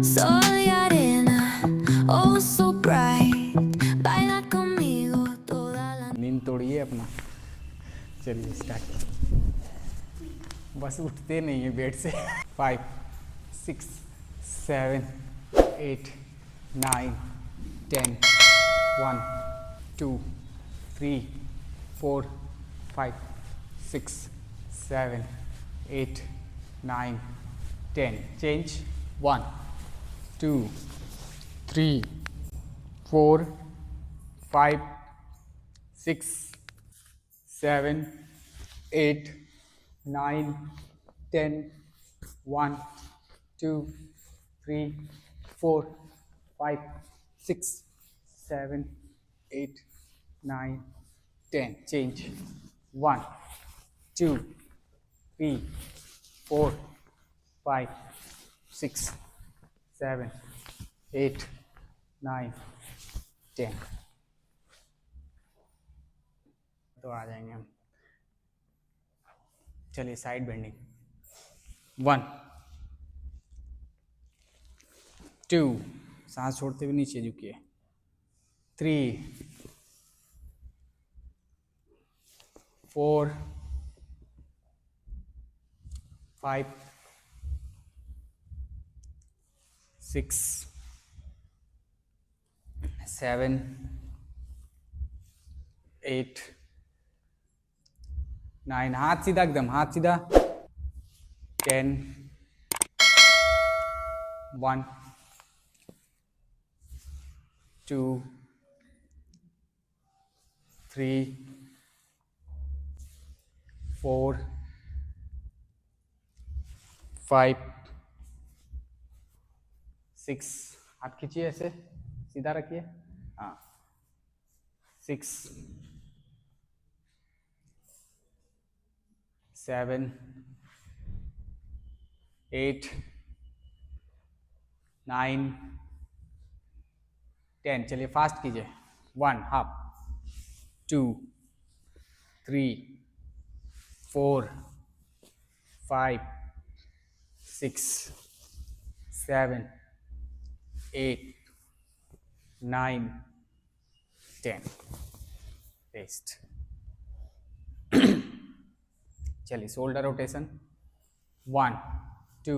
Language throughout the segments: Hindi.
Sol y arena, oh so bright. Baila conmigo toda la नींद तोड़िए अपना। चलिए स्टार्ट। बस उठते नहीं है बेड से। 5 6 7 8 9 10 1 2 3 4 5 6 7 8 9 10 चेंज 1 2 3 4 5 6 7 8 9 10 1 2 3 4 5 6 7 8 9 10 change 1 2 3 4 5 6 7 8 9 10 तो आ जाएंगे हम। चलिए साइड बेंडिंग 1 2 सांस छोड़ते हुए नीचे झुकिए 3 4 5 6 7 8 9 हाथ सीधा एकदम हाथ सीधा 10 1 2 3 4 5 6 हाथ खींचिए ऐसे सीधा रखिए हाँ 6 7 8 9 10 चलिए फास्ट कीजिए 1 हाफ 2 3 4 5 6 7 8 9 10 रेस्ट चलिए शोल्डर रोटेशन 1 2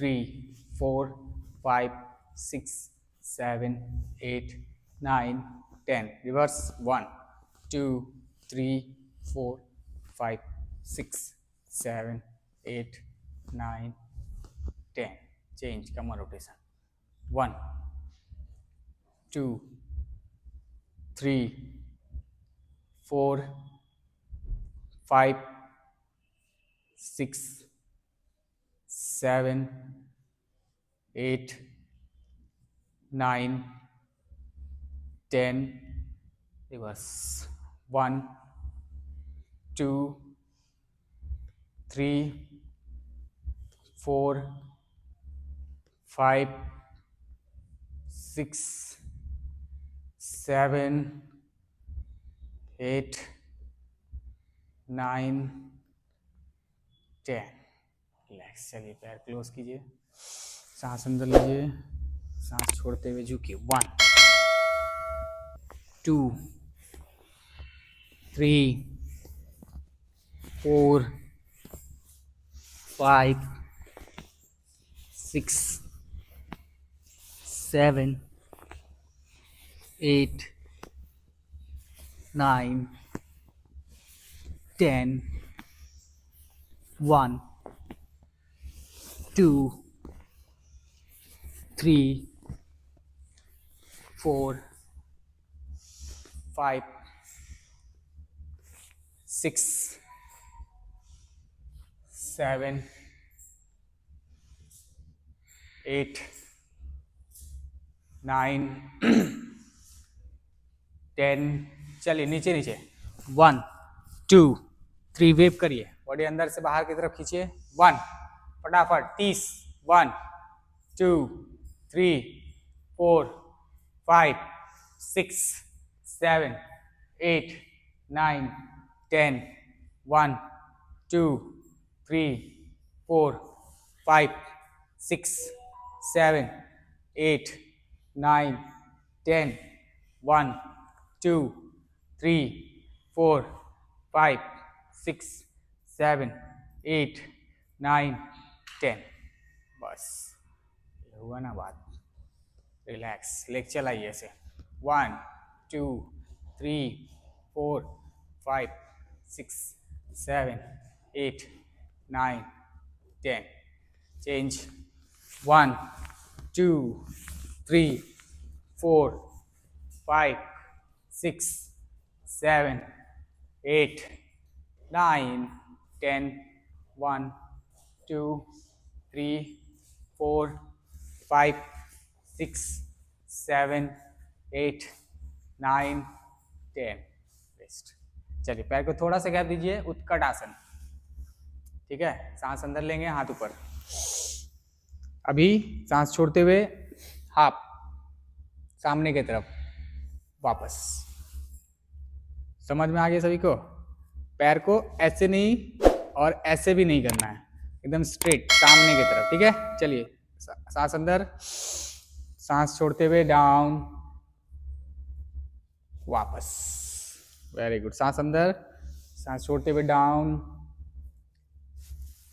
3 4 5 6 7 8 9 10 रिवर्स 1 2 3 4 5 6 7 8 9 10 चेंज कमर रोटेशन 1 2 3 4 5 6 7 8 9 10 reverse 1 2 3 4 5 6 7 8 9 10 रिलैक्स चलिए पैर क्लोज कीजिए सांस अंदर लीजिए सांस छोड़ते हुए झुकिए 1 2 3 4 5 6 7 8 9 10 1 2 3 4 5 6 7 8 9 10 चलिए नीचे नीचे 1 2 3 वेव करिए बॉडी अंदर से बाहर की तरफ खींचिए 1 फटाफट 30 1 2 3 4 5 6 7 8 9 10 1 2 3 4 5 6 7 8 9 10 1 2 3 4 5 6 7 8 9 10। बस ये हुआ ना बात। रिलैक्स, लेग चलाइए ऐसे। 1 2 3 4 5 6 7 8 9 10। चेंज। 1 2 3 4 5 6 7 8 9 10 1 2 3 4 5 6 7 8 9 10। रेस्ट। चलिए पैर को थोड़ा सा गैप दीजिए, उत्कट आसन। ठीक है, सांस अंदर लेंगे, हाथ ऊपर। अभी सांस छोड़ते हुए हाफ सामने की तरफ वापस। समझ में आ गया सभी को? पैर को ऐसे नहीं और ऐसे भी नहीं करना है, एकदम स्ट्रेट सामने की तरफ। ठीक है, चलिए सांस अंदर, सांस छोड़ते हुए डाउन, वापस। Very good. सांस अंदर, सांस छोड़ते हुए डाउन,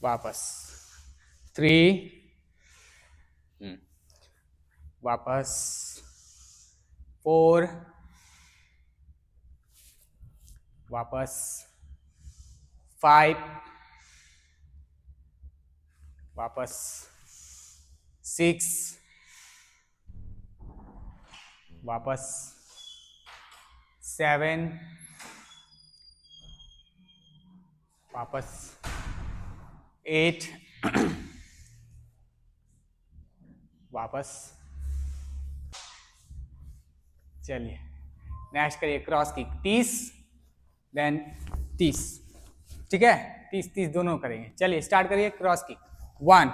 वापस। 3 वापस। 4 वापस। 5 वापस। 6 वापस। 7 वापस। 8 वापस। चलिए नेक्स्ट करिए क्रॉस किक। 30 देन 30। ठीक है, 30 दोनों करेंगे। चलिए स्टार्ट करिए क्रॉस किक। 1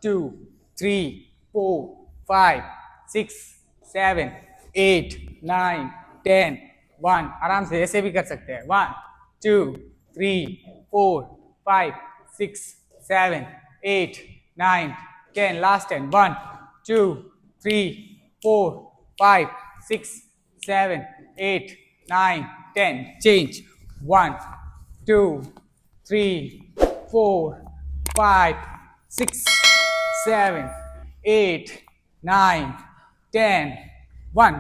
2 3 4 5 6 7 8 9 10 1। आराम से ऐसे भी कर सकते हैं। 1 2 3 4 5 6 7 8 9 10। Last 10। 1 2 3 4 5 6 7 8 9 10। Change. 1 2 3 4 5 6 7 8 9 10 1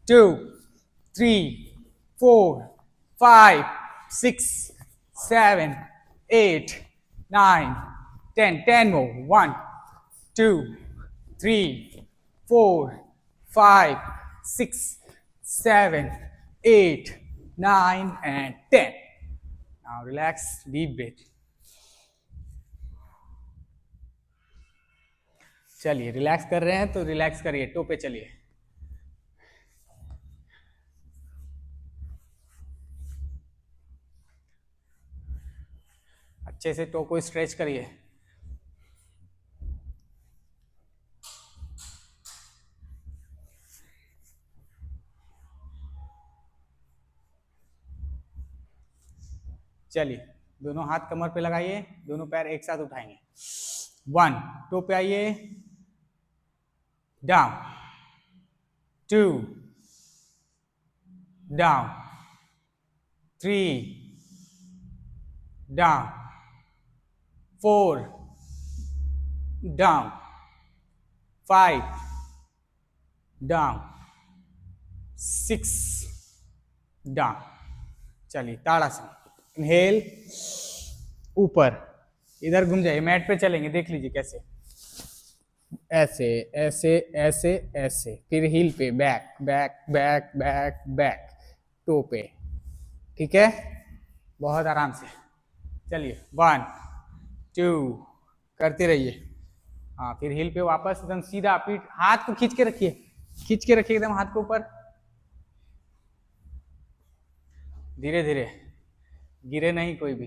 2 3 4 5 6 7 8 9 10 10 more 1 2 3 4 5 6 7 8 9 and 10. Now relax, deep breath. चलिए रिलैक्स कर रहे हैं तो रिलैक्स करिए, टो पे चलिए। अच्छे से टो को स्ट्रेच करिए। चलिए दोनों हाथ कमर पे लगाइए, दोनों पैर एक साथ उठाएंगे। 1 टो पे आइए, down 2 down 3 down 4 down 5 down 6 down. चलिए ताड़ासन। इनहेल, ऊपर, इधर घूम जाइए, मैट पे चलेंगे, देख लीजिए कैसे। ऐसे ऐसे ऐसे ऐसे, फिर हील पे, back back back back back, toe पे। ठीक है, बहुत आराम से। चलिए 1 2 करते रहिए। हाँ, फिर हील पे वापस एकदम सीधा, पीठ, हाथ को खींच के रखिए, खींच के रखिए एकदम हाथ को ऊपर। धीरे धीरे, गिरे नहीं कोई भी।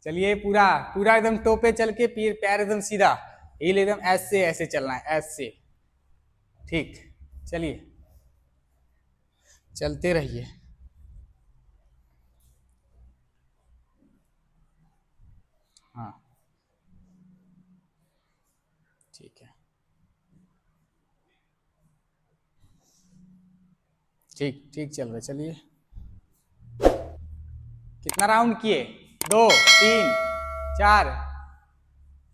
चलिए पूरा पूरा एकदम टो पे चल के पैर एकदम सीधा, हील एकदम ऐसे ऐसे चलना है, ऐसे। ठीक, चलिए चलते रहिए। ठीक ठीक चल रहा है, चलिए। कितना राउंड किए? 2 3 4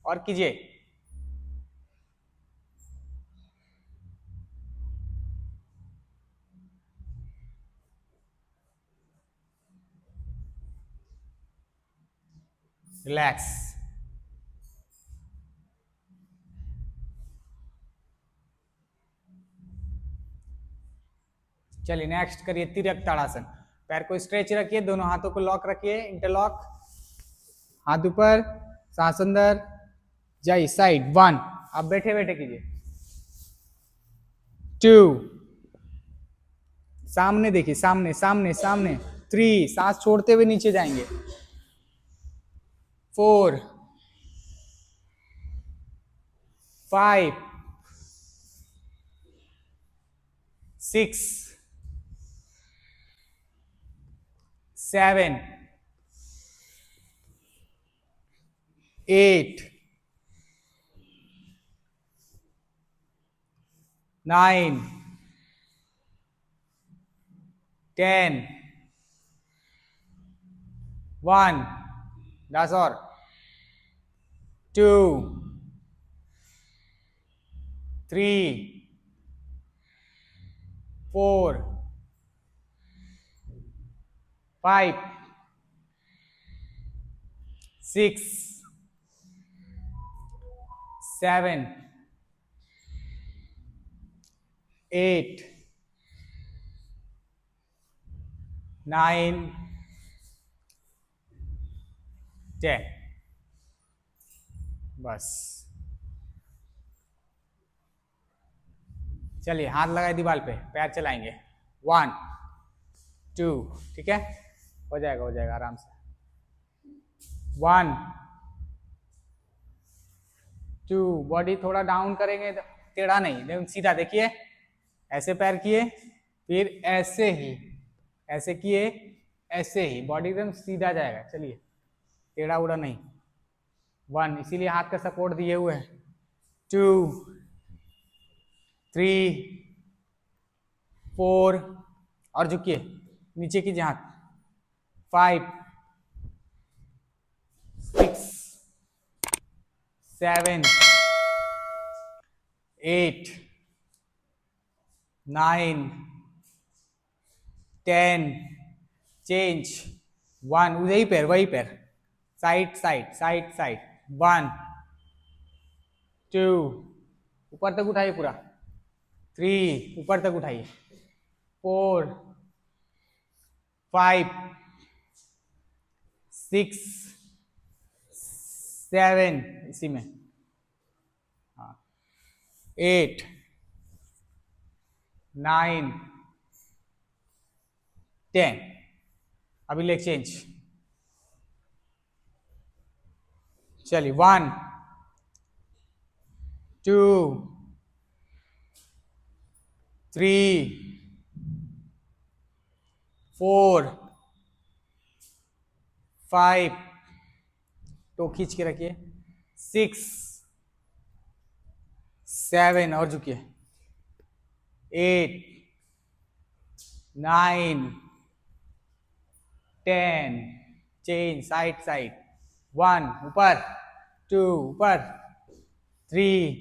और कीजिए। रिलैक्स। चलिए नेक्स्ट करिए तिरक ताड़ासन। पैर को स्ट्रेच रखिए, दोनों हाथों को लॉक रखिए, इंटरलॉक, हाथ ऊपर, सांस अंदर, जाइए साइड। 1, आप बैठे बैठे कीजिए। 2, सामने देखिए, सामने सामने सामने। 3, सांस छोड़ते हुए नीचे जाएंगे। 4, 5, 6, 7, 8, 9, 10, 1, 10 और, 2, 3, 4, 5, 6, 7, 8, 9, 10। बस चलिए हाथ लगाए दीवार पे, पैर चलाएंगे। 1 2, ठीक है, हो जाएगा आराम से। 1 2, बॉडी थोड़ा डाउन करेंगे, टेढ़ा नहीं, सीधा देखिए। ऐसे पैर किए, फिर ऐसे ही, ऐसे किए, ऐसे ही, बॉडी एकदम सीधा जाएगा। चलिए, टेढ़ा उड़ा नहीं। 1, इसीलिए हाथ का सपोर्ट दिए हुए है। 2 3 4, और झुकिए, नीचे कीजिए हाथ। 5 6 7 8 9 10, चेंज। 1, वही पैर, साइड साइड साइड साइड। 1 2, ऊपर तक उठाइए पूरा। 3, ऊपर तक उठाइए। 4 5 6 7, इसी में, 8 9 10। अभी लेग चेंज। चलिए 1 2 3 4 5, तो खींच के रखिए। 6 7, और झुकिए। 8 9 10, चेंज, साइड साइड। 1, ऊपर, 2, ऊपर, 3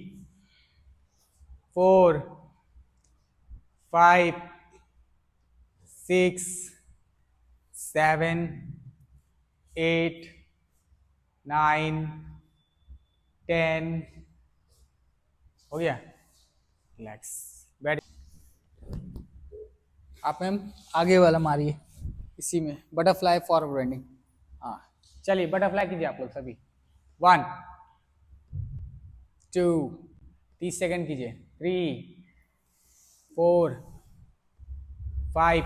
4 5 6 7 8 9 10। हो गया, रिलैक्स, बैठ। आप मैम आगे वाला मारिए, इसी में बटरफ्लाई फॉरवर्ड बेंडिंग। हाँ, चलिए बटरफ्लाई कीजिए आप लोग सभी। 1 2, 30 सेकंड कीजिए। 3 4 5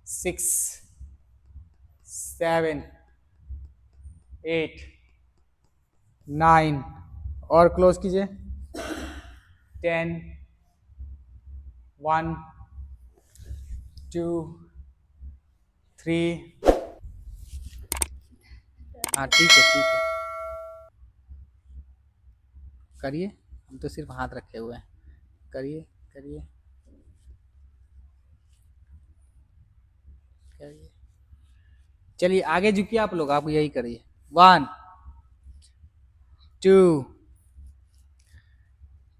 6 7 8 9, और क्लोज कीजिए। 10 1 2 3। हाँ ठीक है, करिए, हम तो सिर्फ हाथ रखे हुए हैं। करिए करिए। करिए। चलिए आगे झुकिए आप लोग, आप यही करिए। 1 2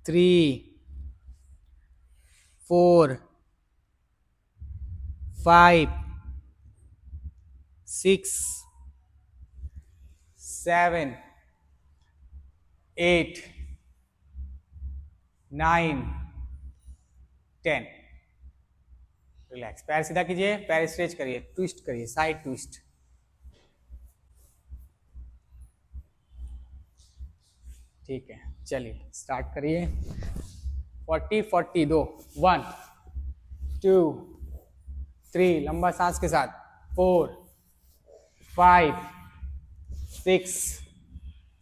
3 4 5 6 7 8 9 10। रिलैक्स, पैर सीधा कीजिए, पैर स्ट्रेच करिए, ट्विस्ट करिए, साइड ट्विस्ट। ठीक है, चलिए स्टार्ट करिए। 40 40 दो। 1 2 3, लंबा सांस के साथ। 4 5 6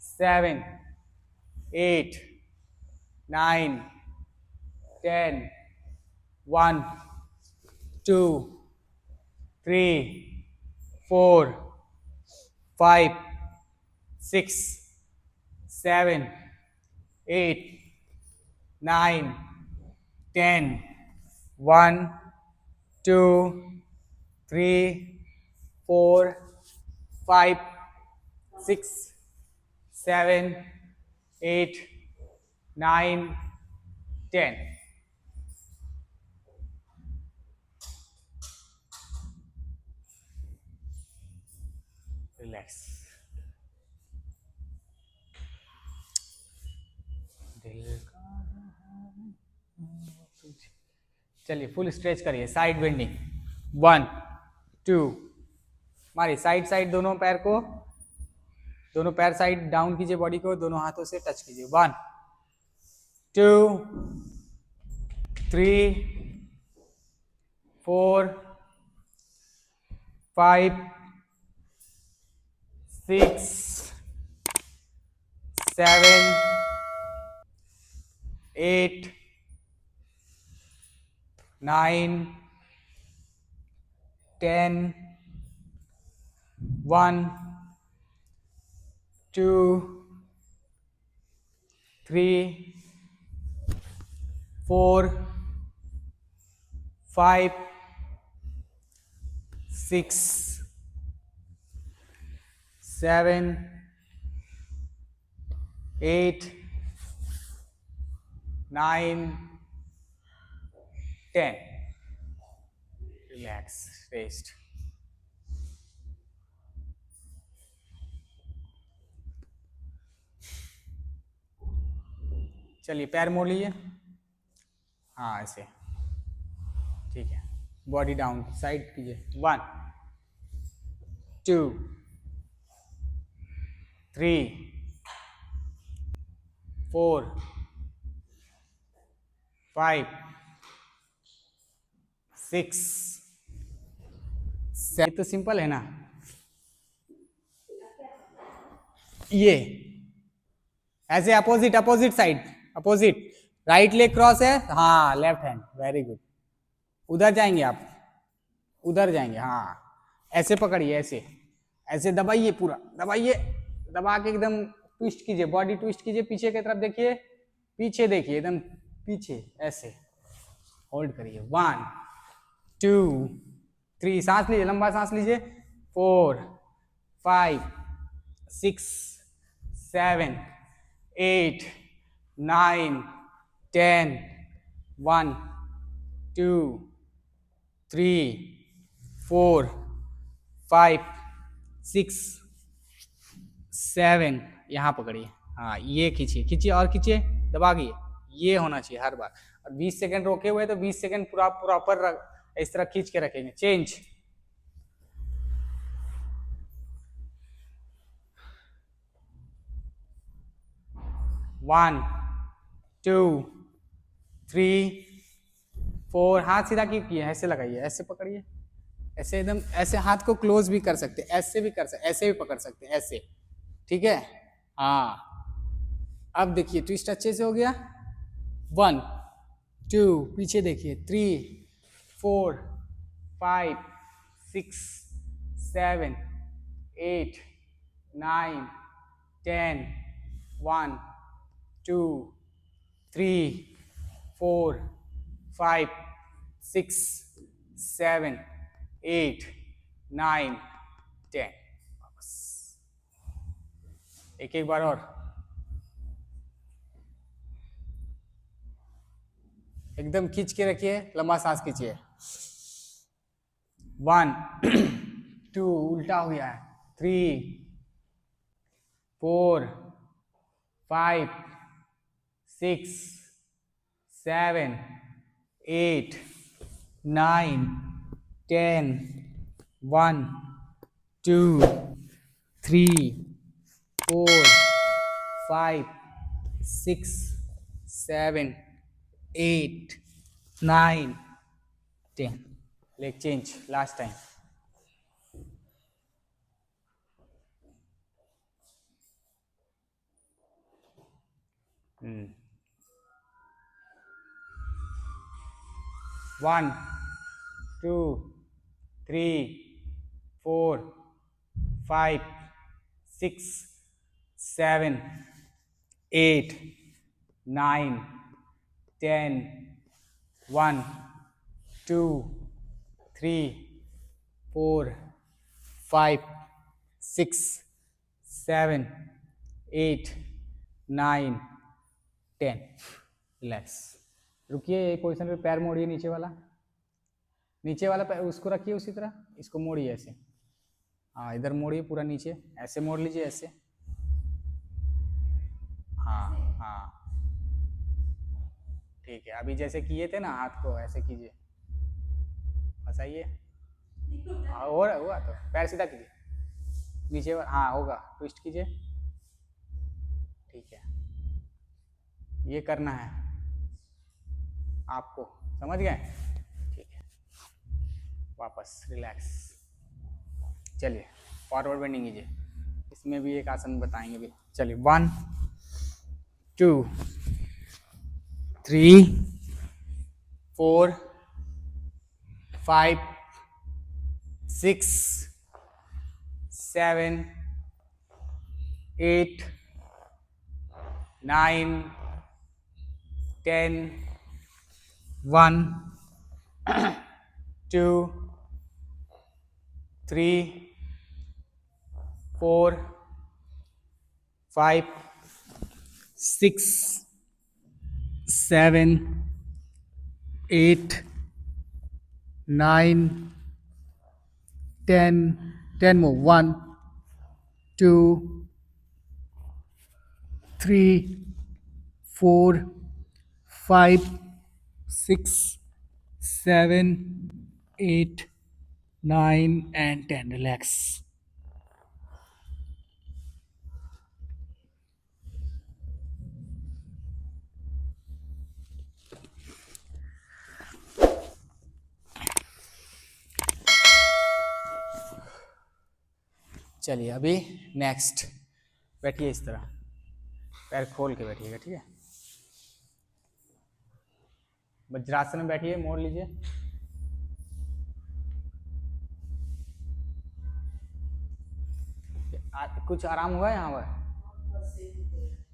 7 8 9 10 1 2 3 4 5 6 7 8 9 10 1 2 3 4 5 6 7 8 9 10। रिलैक्स। चलिए फुल स्ट्रेच करिए, साइड बेंडिंग। 1 2, मारिए साइड साइड दोनों पैर को, दोनों पैर साइड डाउन कीजिए, बॉडी को दोनों हाथों से टच कीजिए। 1 2 3 4 5 6 7 8 9 10 1 2 3 4 5 6 7 8 9 10। Relax, rest. चलिए पैर मोड़ लीजिए, हाँ ऐसे, ठीक है। बॉडी डाउन साइड कीजिए। 1 2 3 4 5 6 7। ये तो सिंपल है ना, ये ऐसे opposite opposite side, opposite. Right leg cross है, हाँ लेफ्ट हैंड, वेरी गुड। उधर जाएंगे आप, उधर जाएंगे, हाँ ऐसे पकड़िए, ऐसे ऐसे दबाइए, पूरा दबाइए, दबा के एकदम ट्विस्ट कीजिए, बॉडी ट्विस्ट कीजिए, पीछे की तरफ देखिए, पीछे देखिए, एकदम पीछे, ऐसे होल्ड करिए। 1 2 3, सांस लीजिए, लंबा सांस लीजिए। 4 5 6 7 8 9 10 1 2 3 4 5 6 7, यहाँ पकड़िए, हाँ ये खींचिए, खींचिए और खींचिए, दबाइए, ये होना चाहिए हर बार। और 20 सेकंड रोके हुए तो 20 सेकंड पूरा प्रॉपर इस तरह खींच के रखेंगे। चेंज। 1 2 3 4, हाथ सीधा कीजिए, ऐसे लगाइए, ऐसे पकड़िए, ऐसे एकदम, ऐसे हाथ को क्लोज भी कर सकते, ऐसे भी कर सकते, ऐसे भी पकड़ सकते, ऐसे, ठीक है। हाँ अब देखिए ट्विस्ट अच्छे से हो गया। 1 2, पीछे देखिए, 3 4 5 6 7 8 9 10 1 2 3 4 5 6 7 8 9 10। एक एक बार और, एकदम खींच के रखिए, लंबा सांस खींचिए। 1 2 उल्टा हो गया है, 3 4 5 6 7 8 9 10 1 2 3 4 5 6 7 8 9 10। Leg change last time. Hmm. 1 2 3 4 5 6 7 8 9 10 1 2 3 4 5 6 7 8 9 10। Relax. रुकिए, एक पोजीशन पे पैर मोड़िए, नीचे वाला पैर उसको रखिए उसी तरह, इसको मोड़िए ऐसे। हाँ, इधर मोड़िए पूरा नीचे, ऐसे मोड़ लीजिए, ऐसे। हाँ हाँ, ठीक है। अभी जैसे किए थे ना, हाथ को ऐसे कीजिए, फंसाइए। हाँ, हो रहा हुआ तो पैर सीधा कीजिए नीचे। हाँ होगा, ट्विस्ट कीजिए। ठीक है, ये करना है आपको, समझ गए? ठीक है, वापस रिलैक्स। चलिए फॉरवर्ड बेंडिंग कीजिए, इसमें भी एक आसन बताएंगे भी। चलिए 1 2 3 4 5 6 7 8 9 10 1 2 3 4 5 6 7 8 9 10 10 more 1 2 3 4 5 6 7 8 9 and 10। Relax। चलिए अभी नेक्स्ट, बैठिए इस तरह, पैर खोल के बैठिएगा, ठीक है? वज्रासन में बैठिए, मोड़ लीजिए। कुछ आराम हुआ है यहाँ पर?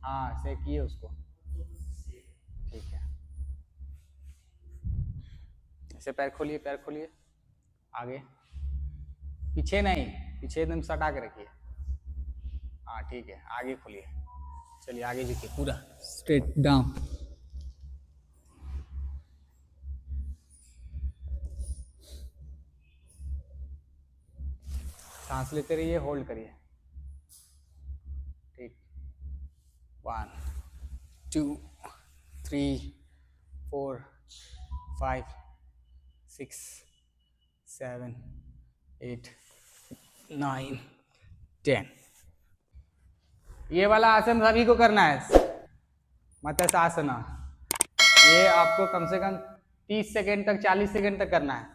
हाँ, सेकिए उसको। ठीक है, ऐसे पैर खोलिए, पैर खोलिए आगे, पीछे नहीं, पीछे एकदम सटा के रखिए। हाँ ठीक है, आगे खोलिए। चलिए आगे झुकिए, पूरा स्ट्रेट डाउन। सांस लेते रहिए, होल्ड करिए। ठीक, 1 2 3 4 5 6 7 8 9 10। ये वाला आसन सभी को करना है, मत्स्यासन। ये आपको कम से कम 30 सेकेंड तक, 40 सेकेंड तक करना है।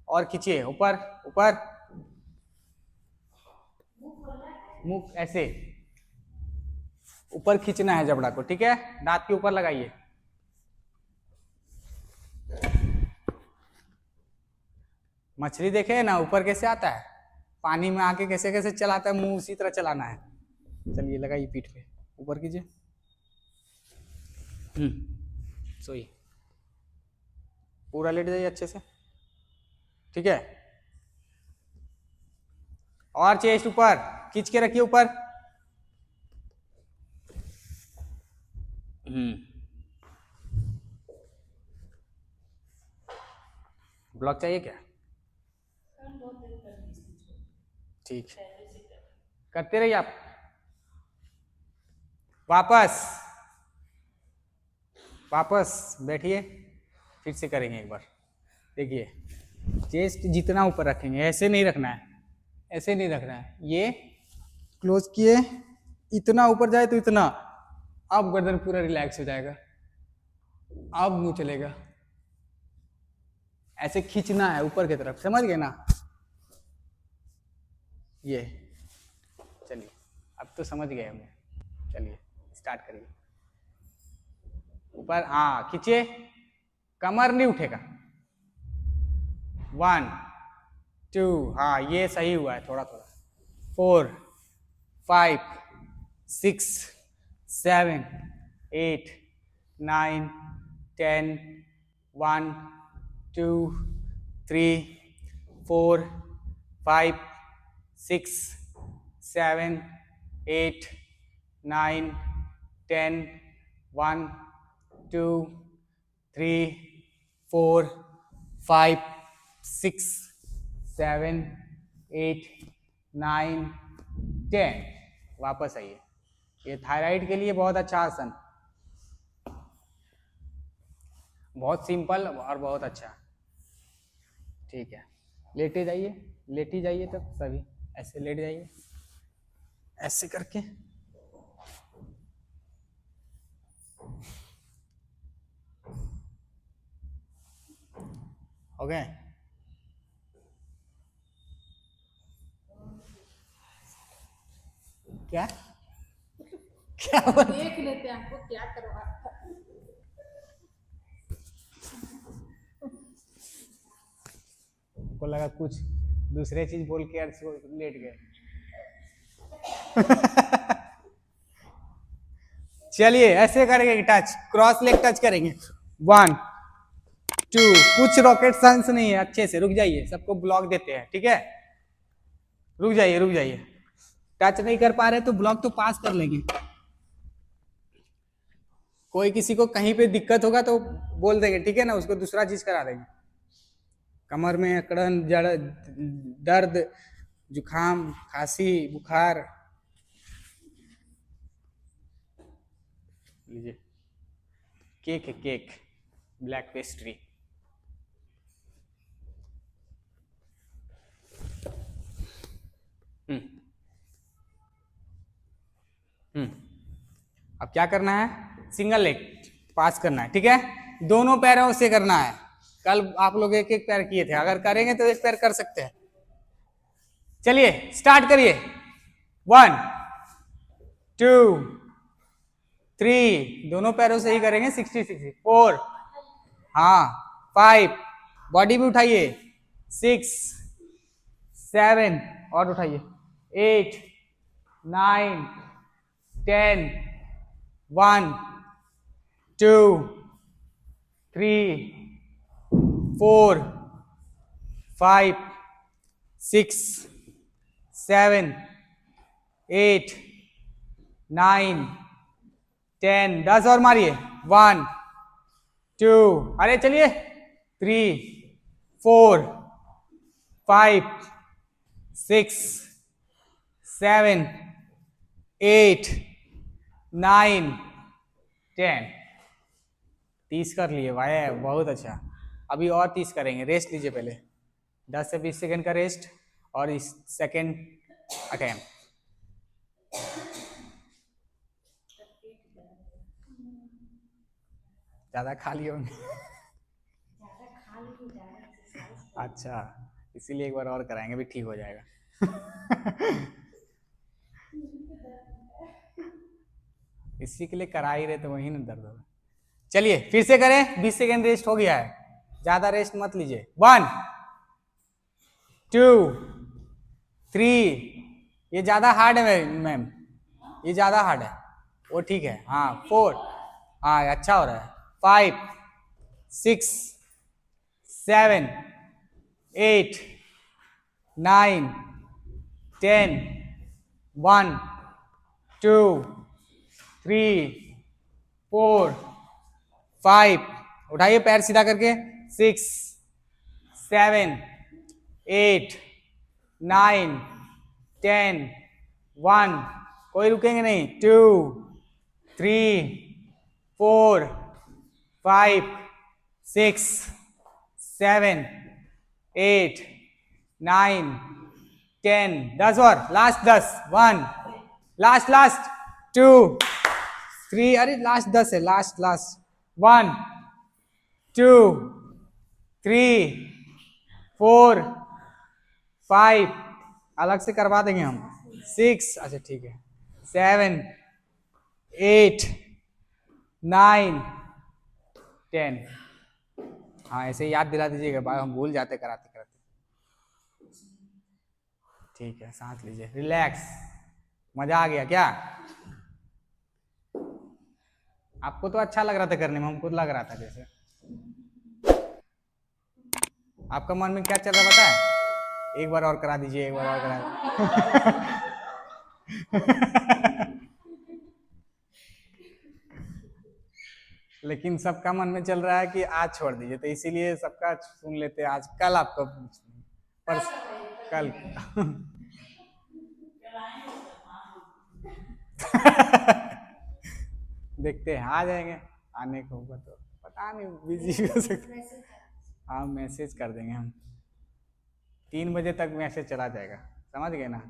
और खींचिए ऊपर ऊपर, मुंह ऐसे ऊपर खींचना है जबड़ा को, ठीक है? दांत के ऊपर लगाइए। मछली देखे ना ऊपर कैसे आता है, पानी में आके कैसे कैसे चलाता है, मुंह उसी तरह चलाना है। चलिए लगाइए पीठ पे, ऊपर कीजिए। सोइए, पूरा लेट जाइए अच्छे से, ठीक है? और चेस्ट ऊपर खींच के रखिए ऊपर। ब्लॉक चाहिए क्या? ठीक है, करते रहिए आप। वापस बैठिए, फिर से करेंगे एक बार। देखिए, चेस्ट जितना ऊपर रखेंगे, ऐसे नहीं रखना है, ऐसे नहीं रखना है, ये क्लोज किए, इतना ऊपर जाए तो इतना, अब गर्दन पूरा रिलैक्स हो जाएगा, अब मुंह चलेगा। ऐसे खींचना है ऊपर की तरफ, समझ गए ना? ये चलिए, अब तो समझ गए हम। चलिए स्टार्ट करिए। ऊपर, हाँ खींचिए, कमर नहीं उठेगा। 1 2, हाँ ये सही हुआ है, थोड़ा थोड़ा। 4 5 6 7 8 9 10 1 2 3 4 5 6 7 8 9 10 1 2 3 4 5 6 7 8 9 10। वापस आइए। ये थायराइड के लिए बहुत अच्छा आसन, बहुत सिंपल और बहुत अच्छा। ठीक है, लेटे जाइए, लेटी जाइए, तब सभी ऐसे लेट जाइए, ऐसे करके। हो गए? क्या क्या देख लेते हैं आपको क्या करवा। को लगा कुछ दूसरे चीज बोल के अर्थ लेट गए। चलिए ऐसे करेंगे, टच, क्रॉस लेग टच करेंगे। 1 2, कुछ रॉकेट साइंस नहीं है, अच्छे से रुक जाइए, सबको ब्लॉक देते हैं, ठीक है? रुक जाइए, रुक जाइए। टच नहीं कर पा रहे तो ब्लॉक तो पास कर लेंगे। कोई किसी को कहीं पे दिक्कत होगा तो बोल देंगे, ठीक है ना? उसको दूसरा चीज करा देंगे। कमर में अकड़न, जड़, दर्द, जुखाम, खांसी, बुखार, लीजिए केक है, केक, ब्लैक पेस्ट्री। अब क्या करना है? सिंगल लेग पास करना है, ठीक है? दोनों पैरों से करना है। कल आप लोग एक एक पैर किए थे, अगर करेंगे तो एक पैर कर सकते हैं। चलिए स्टार्ट करिए। 1 2 3, दोनों पैरों से ही करेंगे। 60 60, 4, हाँ 5, बॉडी भी उठाइए। 6 7, और उठाइए। 8 9 10 1 2 3 4 5 6 7 8 9 10, 10 और मारिए। 1 2, अरे चलिए, 3 4 5 6 7 8 9 10। 30 कर लिए भाई, बहुत अच्छा। अभी और 30 करेंगे, रेस्ट लीजिए पहले, 10 से 20 सेकंड का रेस्ट, और इस सेकंड अटेम्प्ट। ज्यादा खाली होंगे। अच्छा, इसीलिए एक बार और कराएंगे, भी ठीक हो जाएगा। इसी के लिए करा ही रहे तो वही ना दर्द होगा। चलिए फिर से करें, 20 सेकंड रेस्ट हो गया है, ज्यादा रेस्ट मत लीजिए। 1 2 3, ये ज्यादा हार्ड है मैम, ये ज्यादा हार्ड है, वो ठीक है। हाँ 4, हाँ अच्छा हो रहा है। 5 6 7 8 9 10 1 2 3 4 5 उठाइए पैर सीधा करके 6 7 8 9 10 1 कोई रुकेंगे नहीं 2 3 4 5 6 7 8 9 10 10 और लास्ट 10 1 लास्ट 2 3 अरे लास्ट 10 है लास्ट 1 2 3 4 5 अलग से करवा देंगे हम 6 अच्छा ठीक है 7 8 9 10 हाँ ऐसे याद दिला दीजिएगा भाई हम भूल जाते कराते कराते ठीक है सांस लीजिए रिलैक्स मजा आ गया क्या आपको तो अच्छा लग रहा था करने में हमको लग रहा था जैसे आपका मन में क्या चल रहा पता है एक बार और करा दीजिए एक बार और करा लेकिन सबका मन में चल रहा है कि आज छोड़ दीजिए तो इसीलिए सबका सुन लेते हैं आज कल आपको पर कल देखते हैं आ जाएंगे आने को होगा तो पता नहीं बिजी हो सकते हाँ मैसेज कर देंगे हम 3 बजे तक मैसेज चला जाएगा समझ गए ना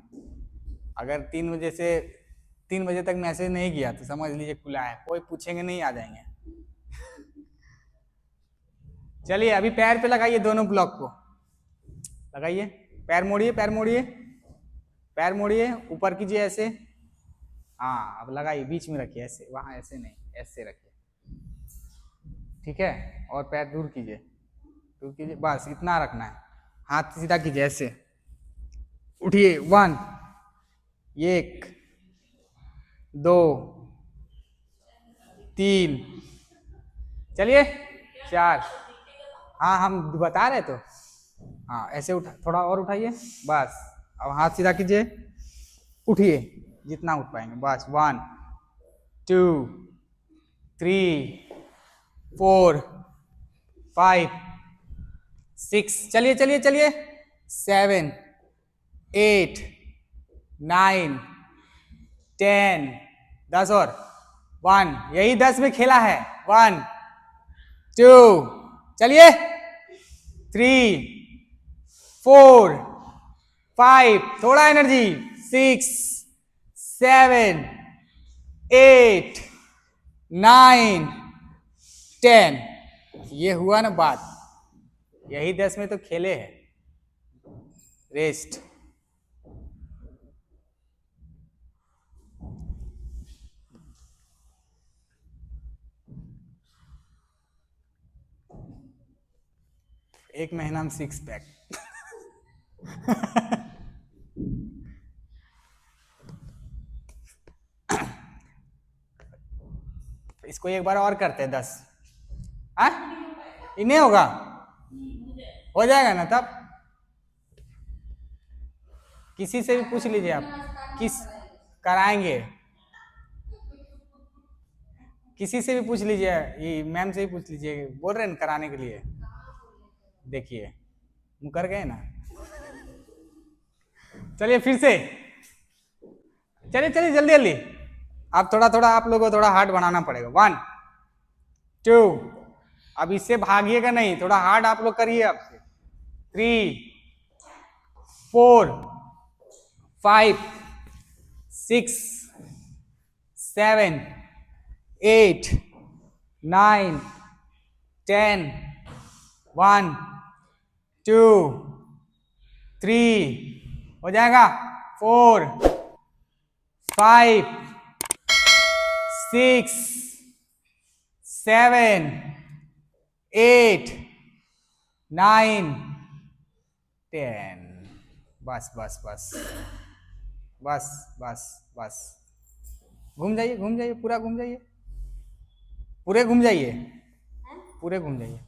अगर 3 बजे तक मैसेज नहीं किया तो समझ लीजिए खुला है कोई पूछेंगे नहीं आ जाएंगे चलिए अभी पैर पे लगाइए दोनों ब्लॉक को लगाइए पैर मोड़िए ऊपर कीजिए ऐसे हाँ अब लगाइए बीच में रखिए ऐसे वहां ऐसे नहीं ऐसे रखिए ठीक है और पैर दूर कीजिए बस इतना रखना है हाथ सीधा कीजिए ऐसे उठिए 1 1 2 3 चलिए 4 हाँ हम बता रहे तो हाँ ऐसे उठा थोड़ा और उठाइए बस अब हाथ सीधा कीजिए उठिए जितना उठ पाएंगे बस 1 2 3 4 5 6 चलिए 7 8 9 10 10 और 1 यही 10 में खेला है 1 2 चलिए 3 4 5 थोड़ा एनर्जी 6 7 8 9 10 ये हुआ ना बात यही 10 में तो खेले हैं रेस्ट एक महीना में 6 पैक इसको एक बार और करते हैं 10 ये नहीं होगा हो जाएगा ना तब किसी से भी पूछ लीजिए आप किस कराएंगे किसी से भी पूछ लीजिए ये मैम से ही पूछ लीजिए बोल रहे हैं कराने के लिए देखिए कर गए ना चलिए फिर से चलिए जल्दी अब थोड़ा आप लोगों को थोड़ा हार्ड बनाना पड़ेगा 1 2 अब इससे भागिएगा नहीं थोड़ा हार्ड आप लोग करिए आपसे 3 4 5 6 7 8 9 10 1 2 3 हो जाएगा 4 5 6 7 8 9 10 बस घूम जाइए पूरा घूम जाइए पूरे घूम जाइए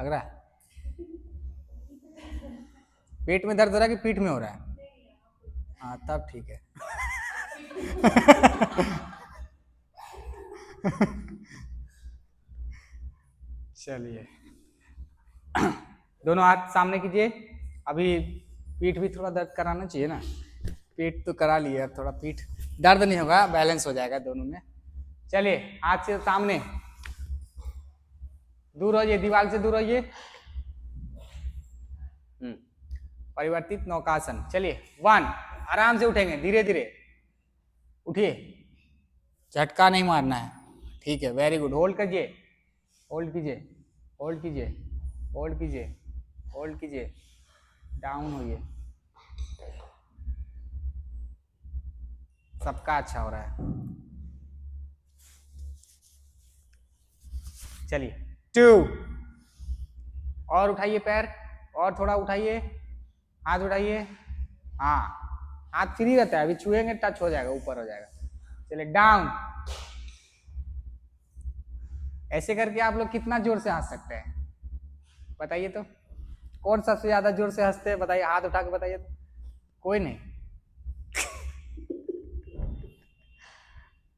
लग रहा है? पेट में दर्द हो रहा है कि पीठ में हो रहा है? हाँ तब ठीक है। चलिए दोनों हाथ सामने कीजिए। अभी पीठ भी थोड़ा दर्द कराना चाहिए ना, पेट तो करा लिए, अब थोड़ा पीठ दर्द नहीं होगा, बैलेंस हो जाएगा दोनों में। चलिए हाथ से सामने, दूर होइए, दीवार से दूर होइए। परिवर्तित नौकासन। चलिए 1, आराम से उठेंगे, धीरे धीरे उठिए, झटका नहीं मारना है। ठीक है, वेरी गुड। होल्ड कीजिए, होल्ड कीजिए, होल्ड कीजिए, होल्ड कीजिए, होल्ड कीजिए, डाउन होइए। सबका अच्छा हो रहा है। चलिए 2 और उठाइए पैर, और थोड़ा उठाइए, हाथ उठाइए। हाँ हाथ फ्री रहता है, अभी छुएंगे टच हो जाएगा, ऊपर हो जाएगा। चलिए डाउन। ऐसे करके आप लोग कितना जोर से हंस सकते हैं बताइए तो? कौन सबसे ज्यादा जोर से हंसते हैं बताइए, हाथ उठा के बताइए तो। कोई नहीं।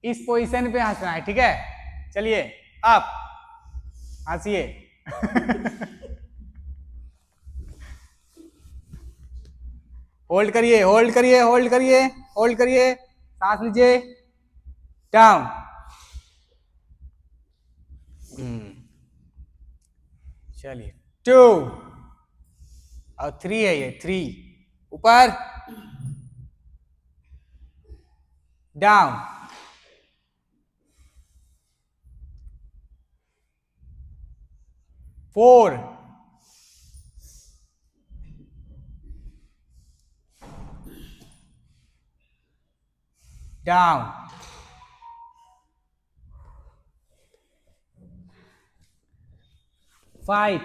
इस पोजीशन पे हंसना है, ठीक है? चलिए अप, हंसिए। होल्ड करिए, होल्ड करिए, होल्ड करिए, होल्ड करिए, सांस लीजिए। डाउन। चलिए 2 और 3 है, ये 3 ऊपर, down, 4, down, 5,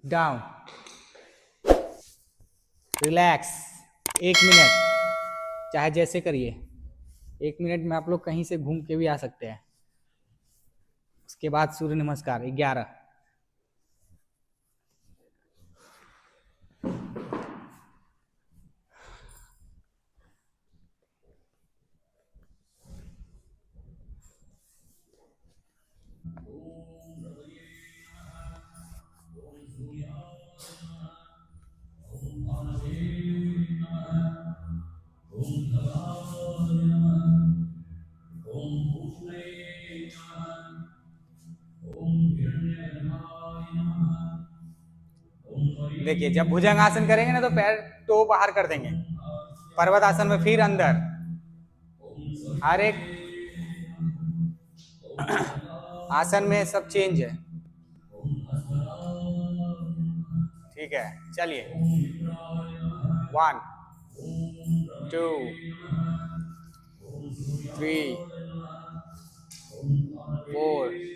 down, relax. 1 minute, चाहे जैसे करिए। 1 मिनट में आप लोग कहीं से घूम के भी आ सकते हैं। उसके बाद सूर्य नमस्कार 11। देखिए जब भुजंग आसन करेंगे ना तो पैर टो बाहर कर देंगे। पर्वत आसन में फिर अंदर, हर एक आसन में सब चेंज है। ठीक है, चलिए 1 2 3 4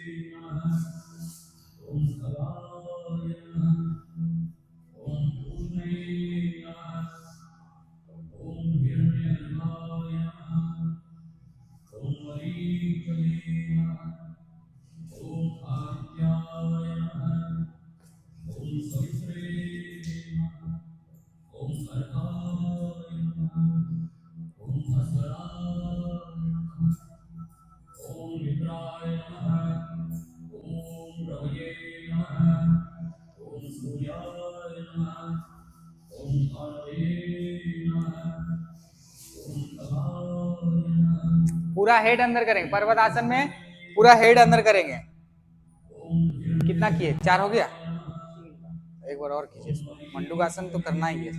पूरा हेड अंदर करेंगे। पर्वत आसन में पूरा हेड अंदर करेंगे। कितना किए? 4 हो गया? एक बार और कीजिए इसको। मंडूकासन तो करना ही है।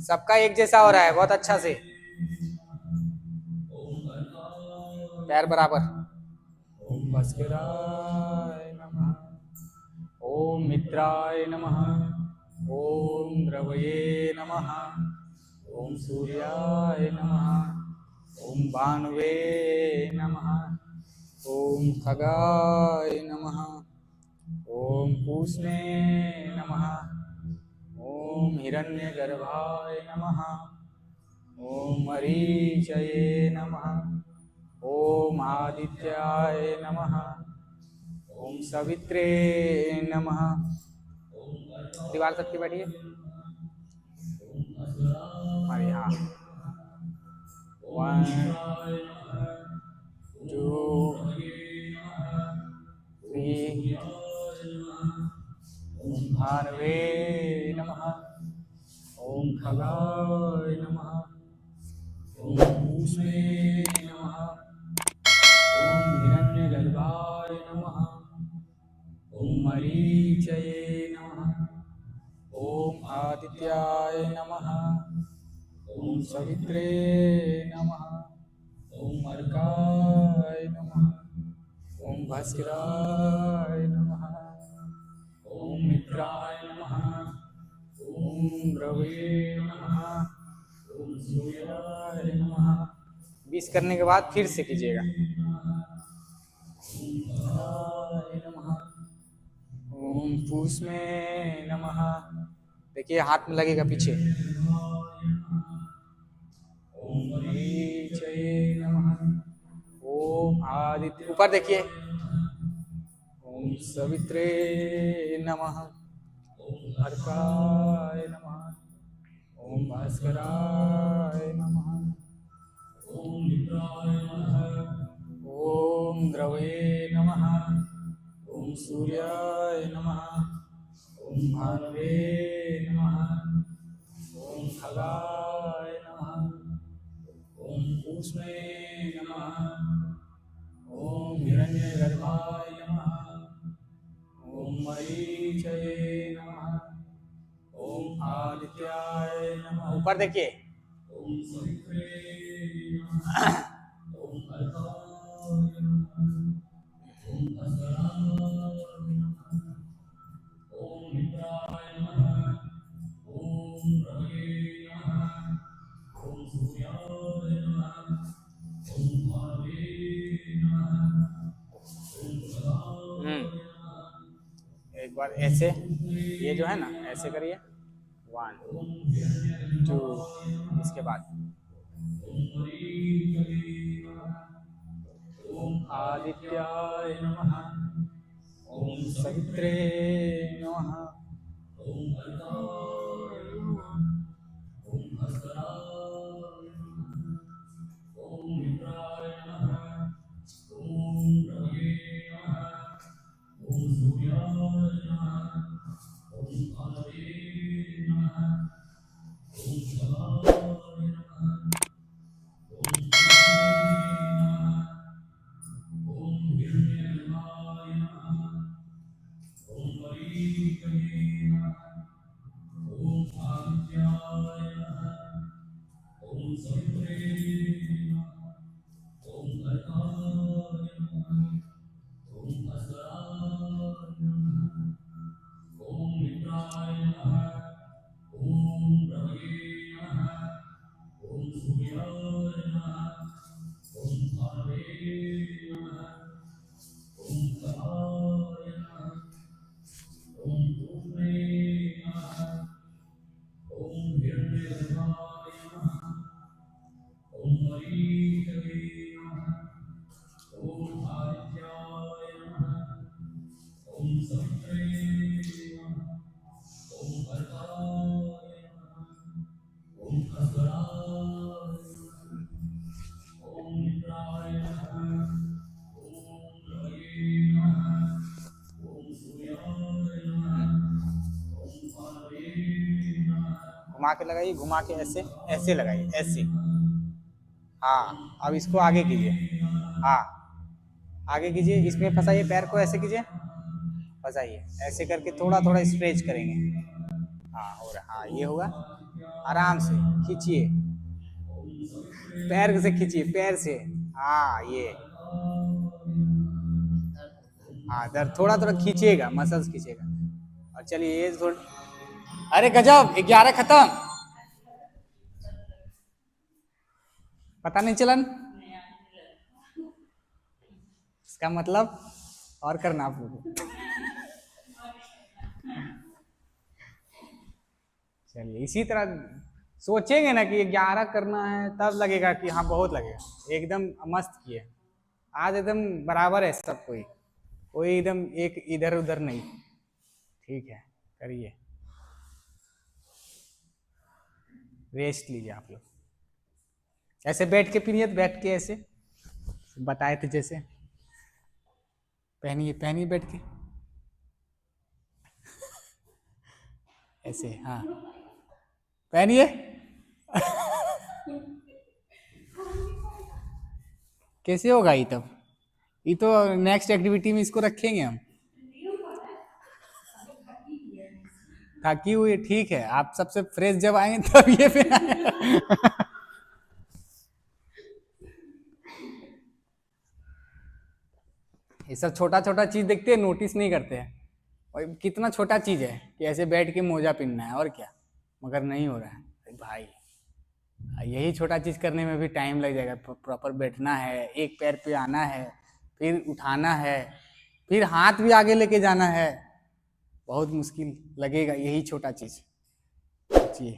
सबका एक जैसा हो रहा है, बहुत अच्छा से। पैर बराबर। ओम भास्कराय नमः, ओम मित्राय नमः, ओम द्रवये नमः, ओम सूर्याय नमः, ओम भानुवे नमः, ओम खगाय नमः, ओम पूष्णे नमः, ओम हिरण्यगर्भाय नमः, ओम मरीचये नमः। ओम आदित्याय नमः। ओम सवित्रे नमः। दीवार सबकी बैठिए। अरे हाँ। 1 2 3 ओम भानवे नमः। ओम खगाय नमः। ओम ऊष्मे नमः। ओम हिरण्यगर्भाय नमः। ओम मरीचये नमः। ओम आदित्याय नमः। ओम सवित्रे नमः। ओम अर्काय नमः। ओम भास्कराय नमः। ओम मित्राय नमः। ओम रवे नमः। ओम सूर्याय नमः। 20 करने के बाद फिर से कीजिएगा। ओम भद्राय नमः। ओम पूष्मे नमः। देखिए हाथ में लगेगा पीछे। ओम मरीचये नमः। ओम आदित्य ऊपर देखिए। ओम सवित्रे नमः। ओम अर्काय नमः। ओम भास्कराय नमः। ओम मित्राय नमः। ओम द्रवे नमः। ओम सूर्याय नमः। ओम भानवे नमः। ओम खगाय नमः। ओम ऊष्मे नमः। ओम हिरण्यगर्भाय नमः। ओम मरीचये नमः। ओम आदित्याय नमः। ऊपर देखिए। ओम सवित्रे नमः। ओम अर्काय नमः। ओम भास्कराय नमः। ओम मित्राय नमः। ओम रवे नमः। ओम सूर्याय नमः। ओम भानवे नमः। ओम खगाय नमः। एक बार ऐसे ये जो है ना ऐसे करिए 1 2 इसके बाद ओम आदित्याय नमः। ओम सवित्रे नमः। ओम अर्काय नमः। ओम भास्कराय नमः। ओम मित्राय नमः। ओम रवे नमः। ओम सूर्याय नमः। ओम भानवे नमः। ओम खगाय नमः। ओम पूष्णे नमः। ओम हिरण्यगर्भाय नमः। ओम मरीचये नमः। ओम आदित्याय नमः। ओम सवित्रे नमः। ओम अर्काय नमः। ओम भास्कराय नमः। ओम मित्राय नमः। ओम रवे नमः। ओम सूर्याय नमः। ओम भानवे नमः। ओम खगाय नमः। ओम पूष्णे नमः। ओम हिरण्यगर्भाय नमः। ओम मरीचये नमः। ओम आदित्याय नमः। ओम सवित्रे नमः। ओम अर्काय नमः। ओम भास्कराय नमः। ओम मित्राय नमः। ओम रवे नमः। ओम सूर्याय नमः। ओम भानवे नमः। घुमा के लगाइए घुमा के ऐसे ऐसे लगाइए ऐसे। हाँ अब इसको आगे कीजिए। हाँ आगे कीजिए इसमें फंसाइए पैर को ऐसे कीजिए फंसाइए ऐसे करके थोड़ा थोड़ा स्ट्रेच करेंगे। हाँ हो रहा हाँ ये होगा। आराम से खींचिए पैर से खींचिए पैर से। हाँ ये हाँ दर्द थोड़ा थोड़ा खींचिएगा मसल्स खींचिएगा। और चलिए ये थोड़ा अरे गजब 11 खत्म। पता नहीं चलन इसका मतलब और करना आप लोगों को। चलिए इसी तरह सोचेंगे ना कि 11 करना है तब लगेगा कि हाँ बहुत लगेगा। एकदम मस्त किए आज, एकदम बराबर है सब, कोई एकदम एक इधर उधर नहीं। ठीक है, करिए, रेस्ट लीजिए आप लोग। ऐसे बैठ के पीनिए, बैठ के ऐसे बताए थे जैसे, पहनिए पहनिए बैठ के ऐसे, हाँ पहनिए। कैसे होगा ये तब? ये तो नेक्स्ट एक्टिविटी में इसको रखेंगे हम। थकी हुई, ठीक है, आप सबसे फ्रेश जब आएंगे तब ये पे ये सब छोटा छोटा चीज देखते हैं, नोटिस नहीं करते हैं। और कितना छोटा चीज है कि ऐसे बैठ के मोजा पहनना है और क्या, मगर नहीं हो रहा है। अरे भाई, यही छोटा चीज करने में भी टाइम लग जाएगा। प्रॉपर बैठना है, एक पैर पे आना है, फिर उठाना है, फिर हाथ भी आगे लेके जाना है, बहुत मुश्किल लगेगा यही छोटा चीज। सोचिए,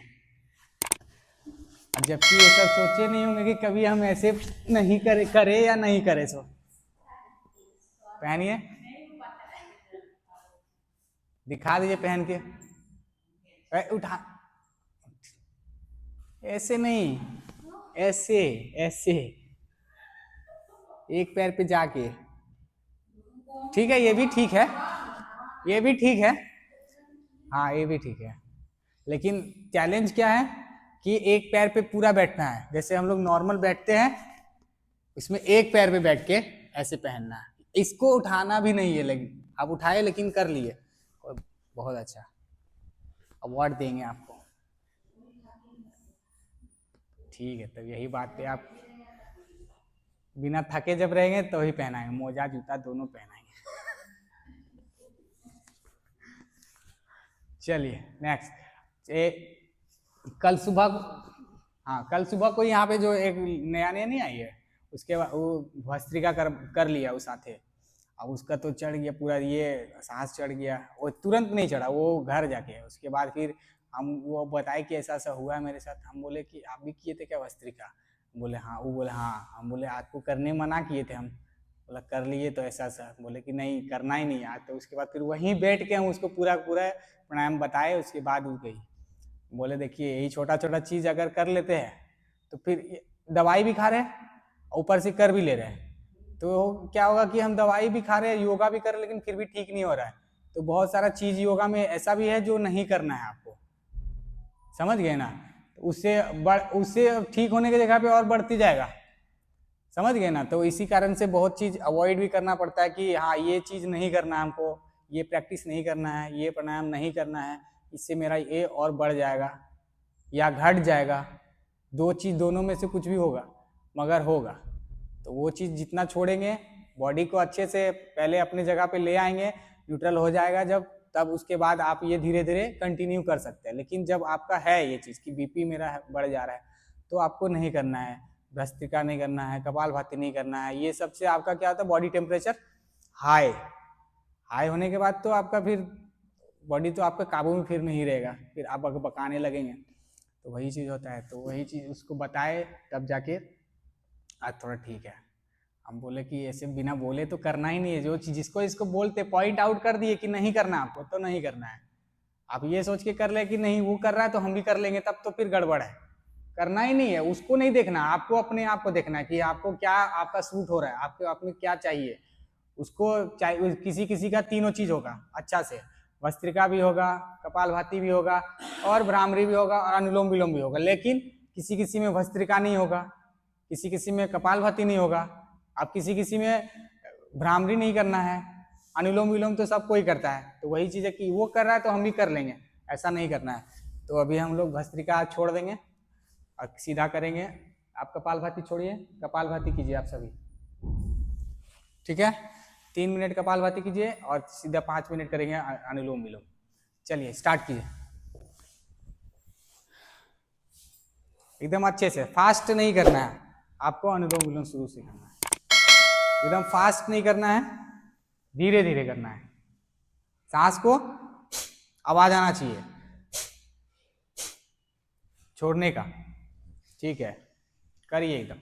जबकि ये सब सोचे नहीं होंगे कि कभी हम ऐसे नहीं करे या नहीं करे। सो पहनिए, दिखा दीजिए पहन के। उठा, ऐसे नहीं, ऐसे ऐसे, एक पैर पे जाके। ठीक है, ये भी ठीक है, ये भी ठीक है, हाँ ये भी ठीक है। लेकिन चैलेंज क्या है कि एक पैर पे पूरा बैठना है। जैसे हम लोग नॉर्मल बैठते हैं, इसमें एक पैर पे बैठ के ऐसे पहनना है। इसको उठाना भी नहीं है, लेकिन आप उठाए लेकिन कर लिए, बहुत अच्छा, अवार्ड देंगे आपको। ठीक है, तब यही बात पे आप बिना थके जब रहेंगे तो ही पहनाएंगे, मोजा जूता दोनों पहनाएंगे। चलिए नेक्स्ट, कल सुबह, हाँ कल सुबह को यहाँ पे जो एक नया नया नहीं आई है, उसके बाद वो भस्त्रिका कर लिया उस साथे। अब उसका तो चढ़ गया पूरा, ये सांस चढ़ गया। वो तुरंत नहीं चढ़ा, वो घर जाके उसके बाद फिर हम वो बताए कि ऐसा ऐसा हुआ है मेरे साथ। हम बोले कि आप भी किए थे क्या भस्त्रिका? बोले हाँ। वो बोले हाँ। हम बोले आपको करने मना किए थे हम। बोला कर लिए तो ऐसा ऐसा। बोले कि नहीं करना ही नहीं आज। तो उसके बाद फिर वहीं बैठ के हम उसको पूरा पूरा प्राणायाम बताए। उसके बाद वो गई। बोले देखिए यही छोटा छोटा चीज़ अगर कर लेते हैं तो फिर दवाई भी खा रहे हैं, ऊपर से कर भी ले रहे हैं, तो क्या होगा कि हम दवाई भी खा रहे हैं, योगा भी कर रहे हैं, लेकिन फिर भी ठीक नहीं हो रहा है। तो बहुत सारा चीज़ योगा में ऐसा भी है जो नहीं करना है आपको, समझ गए ना? उससे ठीक होने की जगह पे और बढ़ती जाएगा, समझ गए ना? तो इसी कारण से बहुत चीज़ अवॉइड भी करना पड़ता है कि हाँ ये चीज़ नहीं करना है हमको, ये प्रैक्टिस नहीं करना है, ये प्राणायाम नहीं करना है, इससे मेरा ये और बढ़ जाएगा या घट जाएगा। दो चीज़ दोनों में से कुछ भी होगा, मगर होगा। तो वो चीज़ जितना छोड़ेंगे, बॉडी को अच्छे से पहले अपनी जगह पे ले आएंगे, न्यूट्रल हो जाएगा जब, तब उसके बाद आप ये धीरे धीरे कंटिन्यू कर सकते हैं। लेकिन जब आपका है ये चीज़ कि बीपी मेरा बढ़ जा रहा है, तो आपको नहीं करना है, भस्त्रिका नहीं करना है, कपालभाति नहीं करना है। ये सबसे आपका क्या होता है, बॉडी टेम्परेचर हाई होने के बाद तो आपका फिर बॉडी तो आपका काबू में फिर नहीं रहेगा, फिर आप पकाने लगेंगे। तो वही चीज़ होता है। तो वही चीज़ उसको बताए, तब जाके आज थोड़ा ठीक है। हम बोले कि ऐसे बिना बोले तो करना ही नहीं है जो चीज़, जिसको इसको बोलते पॉइंट आउट कर दिए कि नहीं करना आपको, तो नहीं करना है। आप ये सोच के कर ले कि नहीं वो कर रहा है तो हम भी कर लेंगे, तब तो फिर गड़बड़ है। करना ही नहीं है, उसको नहीं देखना, आपको अपने आप को देखना है कि आपको क्या आपका सूट हो रहा है, आपको आप में क्या चाहिए। उसको चाहिए, किसी किसी का तीनों चीज़ होगा अच्छा से, भस्त्रिका भी होगा, कपालभाति भी होगा, और भ्रामरी भी होगा, और अनुलोम विलोम भी होगा। लेकिन किसी किसी में भस्त्रिका नहीं होगा, किसी किसी में कपालभाति नहीं होगा, अब किसी किसी में भ्रामरी नहीं करना है, अनुलोम विलोम तो सब कोई करता है। तो वही चीज़ है कि वो कर रहा है तो हम भी कर लेंगे, ऐसा नहीं करना है। तो अभी हम लोग भस्त्रिका छोड़ देंगे और सीधा करेंगे। आप कपालभाति छोड़िए, कपालभाति कीजिए आप सभी, ठीक है? 3 मिनट कपालभाति कीजिए और सीधा 5 मिनट करेंगे अनुलोम विलोम। चलिए स्टार्ट कीजिए, एकदम अच्छे से, फास्ट नहीं करना है आपको। अनुलोम विलोम शुरू से करना है, एकदम फास्ट नहीं करना है, धीरे धीरे करना है। सांस को आवाज आना चाहिए। छोड़ने का, ठीक है, करिए एकदम।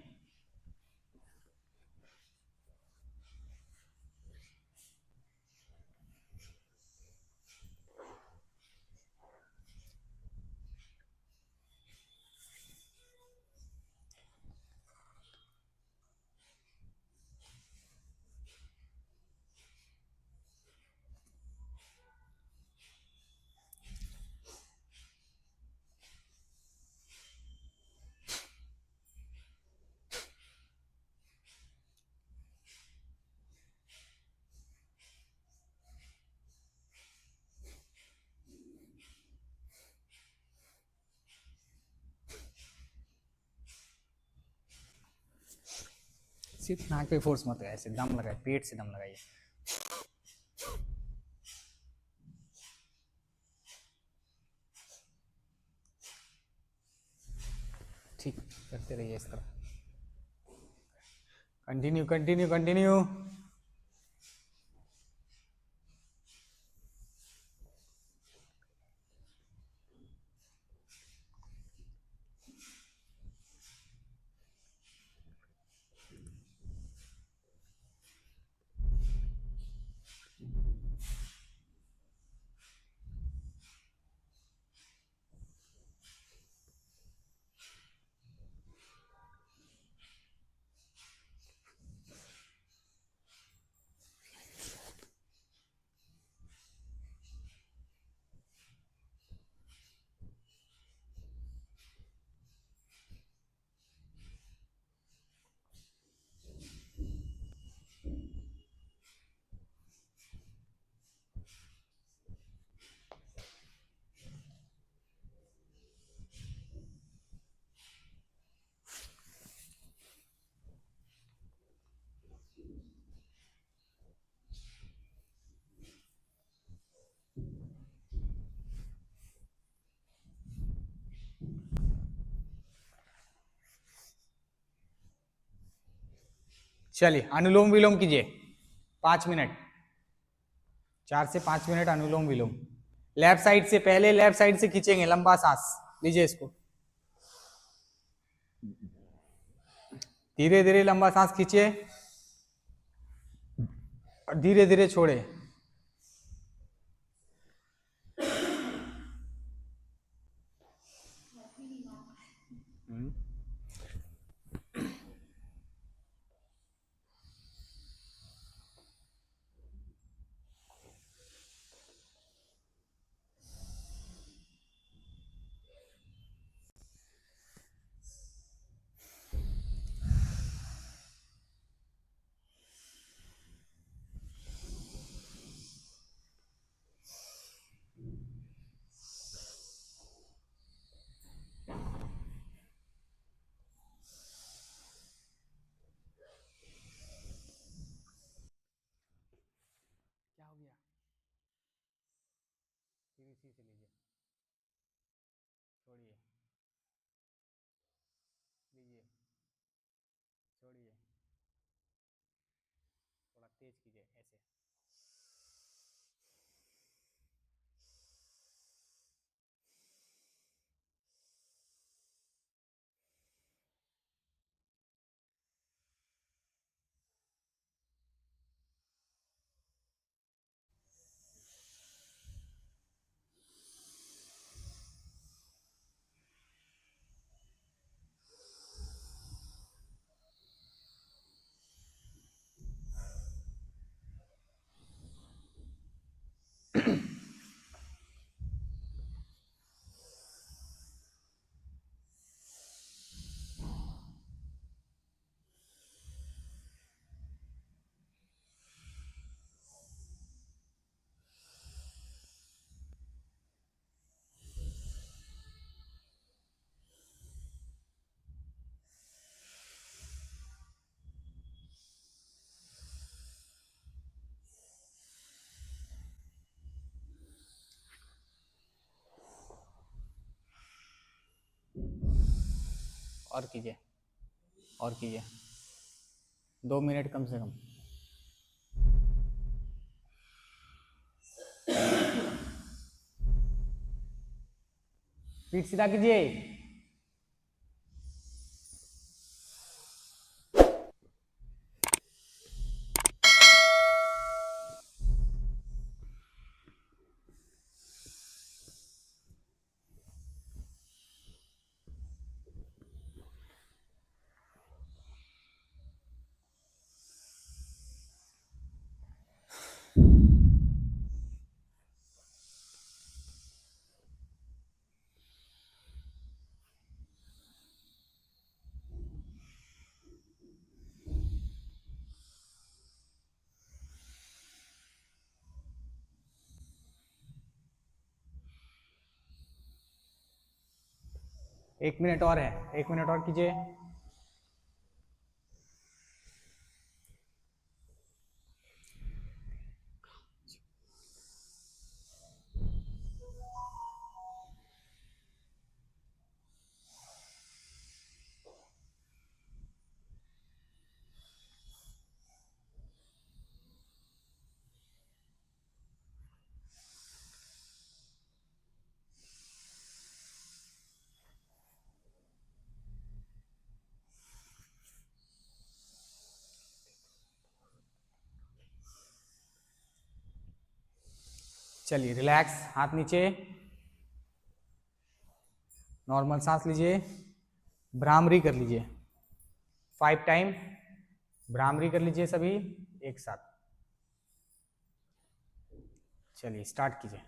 सिर्फ नाक पे फोर्स मत लगाइए, ऐसे दम लगाइए, पेट से दम लगाइए। ठीक, करते रहिए इस तरह। Continue continue continue. चलिए अनुलोम विलोम कीजिए 5 मिनट, 4 से 5 मिनट अनुलोम विलोम। लेफ्ट साइड से, पहले लेफ्ट साइड से खींचेंगे लंबा सांस, लीजिए इसको, धीरे धीरे लंबा सांस खींचिए और धीरे धीरे छोड़े। क्या हो गया? फिर इसी से लीजिए, छोड़िए, लीजिए, छोड़िए, थोड़ा तेज कीजिए ऐसे। और कीजिए, और कीजिए, 2 मिनट कम से कम। पीठ सीधा कीजिए, 1 मिनट और है, 1 मिनट और कीजिए। चलिए रिलैक्स, हाथ नीचे, नॉर्मल सांस लीजिए, भ्रामरी कर लीजिए 5 टाइम, भ्रामरी कर लीजिए सभी एक साथ। चलिए स्टार्ट कीजिए।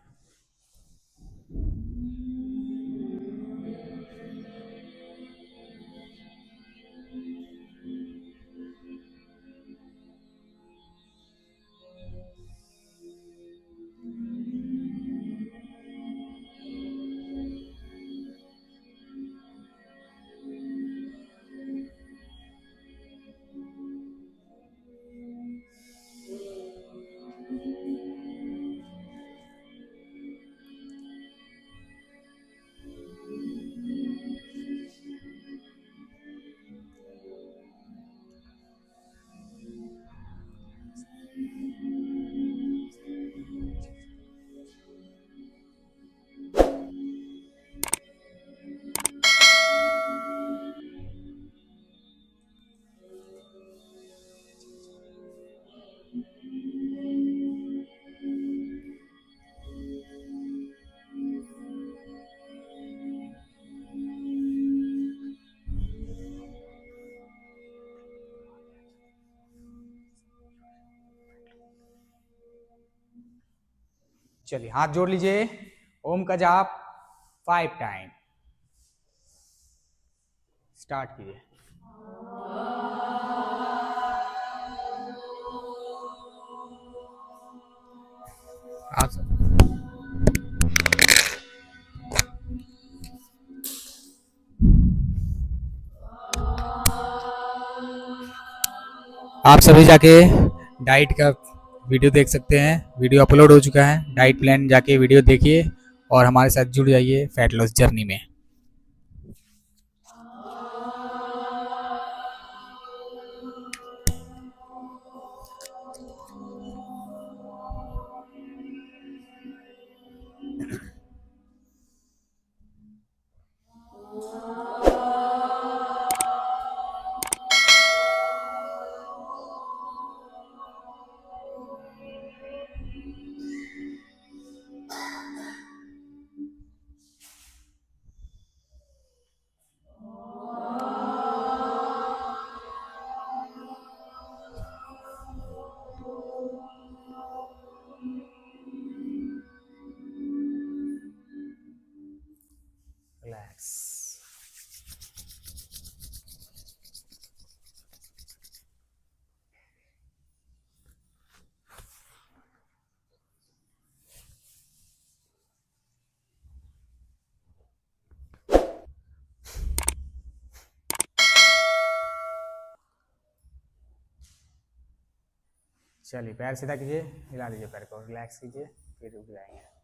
चलिए हाथ जोड़ लीजिए, ओम का जाप 5 टाइम, स्टार्ट कीजिए। आप सभी जाके डाइट का वीडियो देख सकते हैं, वीडियो अपलोड हो चुका है, डाइट प्लान जाके वीडियो देखिए और हमारे साथ जुड़ जाइए फैट लॉस जर्नी में। रिलैक्स। चलिए पैर सीधा कीजिए, हिला दीजिए पैर को, रिलैक्स कीजिए, फिर रुक जाएंगे।